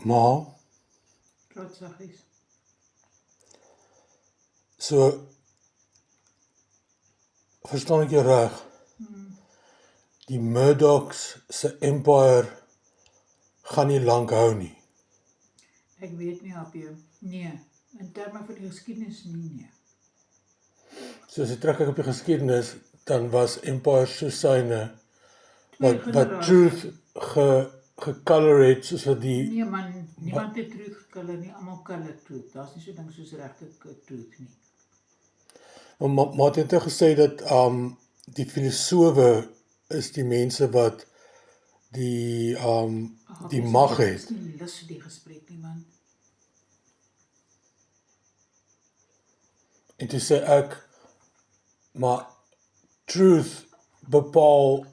Maar, Praat saggies. so, verstaan ek jou reg, die Murdochs se empire gaan nie lank hou nie. Ek weet nie, Appie. Nee, in terme van die geskiedenis nie. So as jy terugkyk op die geskiedenis, dan was empire so syne wat truth gecolor het, soos wat die Nee man, niemand het truth gecolor nie, almal color truth. Daar's nie so ding soos regte truth nie. Maar het jy gesê dat die filosowe is die mense wat die mag het. Ek is nie lus vir die gesprek nie, man. En toe sê ek, maar truth bepaal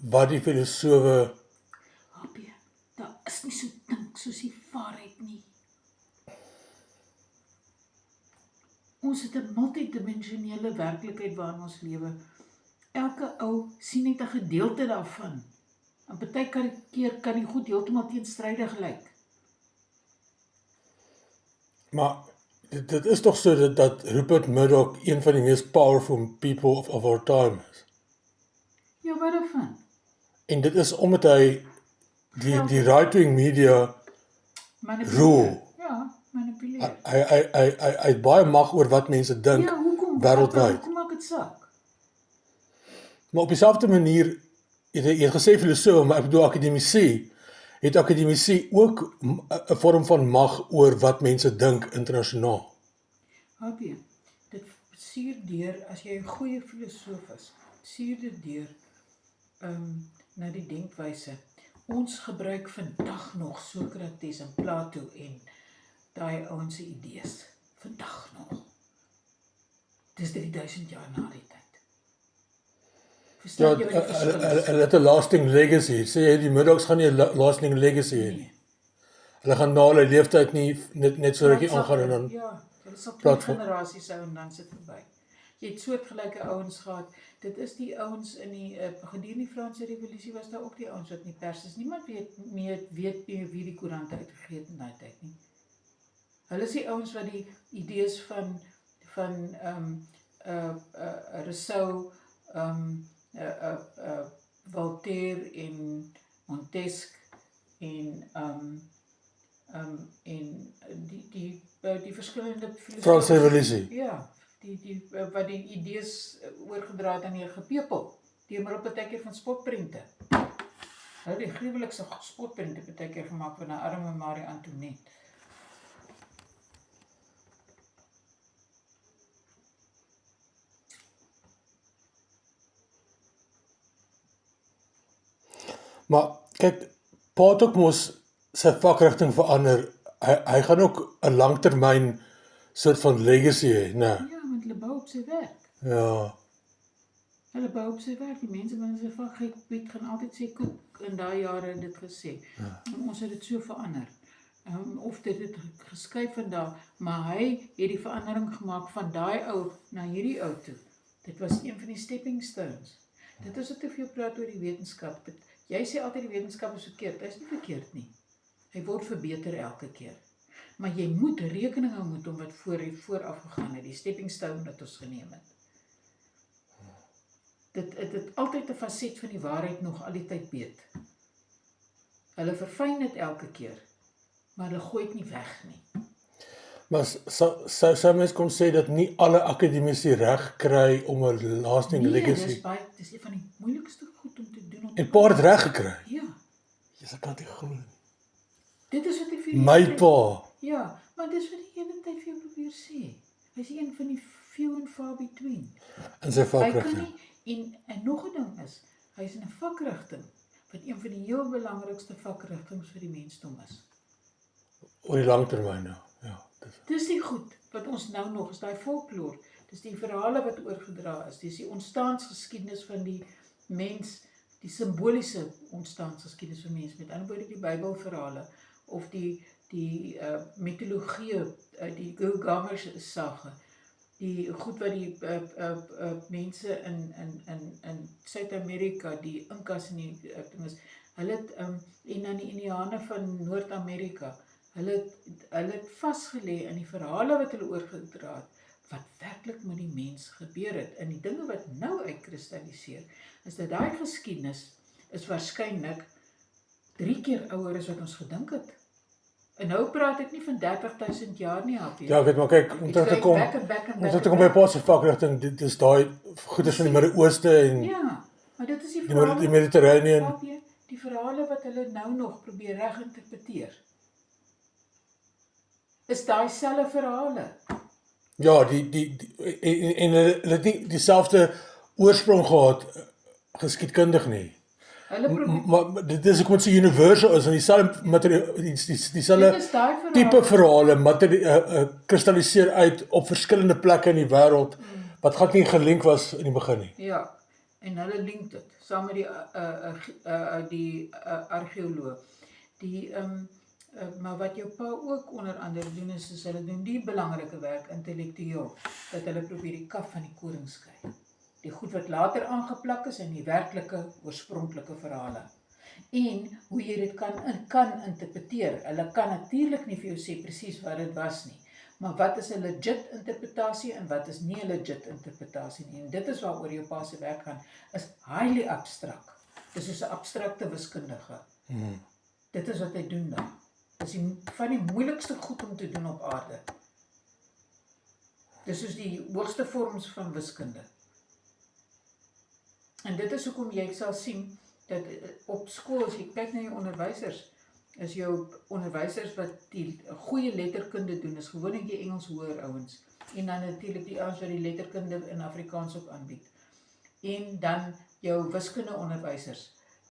wat die filosowe. Appie, daar is nie so ding soos die waarheid nie. Ons het 'n multidimensionele werklikheid waarin ons lewe. Elke ou sien net 'n gedeelte daarvan. En baie keer kan die goed heeltemal teenstrydig lyk. Maar dit is toch so dat Rupert Murdoch een van die mees powerful people of our time is. Ja, wat daarvan? En dit is omdat hy die right-wing media rule. Ja, manipuleer. Hy het baie mag oor wat mense dink wêreldwyd. Hoekom maak dit saak? Maar op dieselfde manier, jy het gesê filosoof, maar ek bedoel akademici, het akademici ook 'n vorm van mag oor wat mense dink internasionaal. Appie, dit suur deur, as jy 'n goeie filosoof is, suur dit deur na die denkwyse. Ons gebruik vandag nog Sokrates en Plato en daai ouens se idees. Vandag nog. Dis 3000 jaar na die tyd. Verstaan jy wat die verskil is? Hulle het 'n lasting legacy. Sê jy die Murdochs gaan nie 'n lasting legacy hê nie. Hulle gaan na hulle leeftyd nie net so rukkie aangaan en dan ja, hulle sal 2 generasies hou en dan sit verby. Jy het soortgelyke ouens gehad. Dit is die ouens in die gedurende die Franse Revolusie was daar ook die ouens wat in die pers is. Niemand weet meer wie die koerant uitgegee het in daai tyd nie. Hulle is die ouens wat die idees van Rousseau, Voltaire en Montesquieu en die verskillende filosofie. Franse Revolusie. Ja, wat die idees oorgedra het aan die gepepel, deur middel partykeer van spotprente. Hulle het die gruwelikste spotprente partykeer gemaak van 'n arme Marie Antoinette. Maar kyk, Pa het ook mos sy vakrigting verander. Hy gaan ook 'n langtermyn soort van legacy hê, né? Ja, want hulle bou op sy werk. Ja. Hulle bou op sy werk. Die mense wat in sy vakgebied gaan altyd sê koek in daai jare het dit gesê. Ja. En ons het dit so verander. Of dit het geskuif van daar, maar hy het die verandering gemaak van daai ou na hierdie ou toe. Dit was een van die stepping stones. Dit is wat te veel praat oor die wetenskap. Jy sê altyd die wetenskap is verkeerd. Dit is nie verkeerd nie. Hy word verbeter elke keer. Maar jy moet rekening hou met hom wat vooraf gegaan het, die stepping stone wat ons geneem het. Dit het altyd 'n faset van die waarheid nog al die tyd beet. Hulle verfyn dit elke keer, maar hulle gooi dit nie weg nie. Maar sou mens kon sê dat nie alle akademici reg kry om 'n lasting legacy. Nee, dis een van die moeilikste goed om te doen. En Pa het reg gekry. Ja. Jy kan dit glo. Dit is wat ek vir my pa. Ja, maar dis wat die hele tyd vir jou probeer sê. Hy's een van die few and far between. In sy vakrigting. Hy kan nie, en nog 'n ding is, hy's in 'n vakrigting wat een van die heel belangrikste vakrigtings vir die mensdom is. Oor die langtermyn nou. Ja, dis die goed wat ons nou nog is, daai folklore. Dis die verhale wat oorgedra is. Dis die ontstaansgeskiedenis van die mens, die simboliese ontstaansgeskiedenis van mens, met ander woorde die Bybelverhale of die mitologie, die Gilgamesh sage, die goed wat die mense in Suid-Amerika, die Inkas en die dinges, Hulle het en dan die Indiane van Noord-Amerika, hulle het vasgelê in die verhale wat hulle oorgedra het, wat werklik met die mens gebeur het. En die dinge wat nou uitkristalliseer, is dat daai geskiedenis is waarskynlik 3 keer ouer as wat ons gedink het. En nou praat ek nie van 30.000 jaar nie, Happie. Ja, ek weet maar kyk, om terug te kom by Paul se vakrigting, dit is daai goeders van die Midde-Ooste en Ja, maar dit is die die verhale, Mediterranean. Happie, die verhale wat hulle nou nog probeer reginterpreteer. Is daai selfe verhale. Ja, en hulle het nie dieselfde oorsprong gehad geskiedkundig nie. Hulle probeer Maar dit is hoekom dit so universal is, en dieselfde materiaal, dieselfde Dit is daai verhale. tipe verhale kristalliseer uit op verskillende plekke in die wêreld wat glad nie gelink was in die begin nie. Ja, en hulle link dit saam met die argeoloog. Maar wat jou pa ook onder andere doen is hulle doen die belangrike werk intellektueel, dat hulle probeer die kaf van die koring skei. Die goed wat later aangeplak is in die werklike oorspronklike verhale. En hoe jy dit kan interpreteer. Hulle kan natuurlik nie vir jou sê presies wat dit was nie. Maar wat is 'n legit interpretasie en wat is nie 'n legit interpretasie nie. En dit is waaroor jou pa se werk gaan, is highly abstract. Dis soos 'n abstrakte wiskundige. Dit is wat hy doen dan. Dis van die moeilikste goed om te doen op aarde. Dis soos die hoogste vorms van wiskunde. En dit is hoekom jy sal sien dat op skool, as jy kyk na jou onderwysers, is jou onderwysers wat die goeie letterkunde doen, is gewoonlik die Engels hoër ouens. En dan natuurlik die ouens wat die letterkunde in Afrikaans ook aanbied. En dan jou wiskunde onderwysers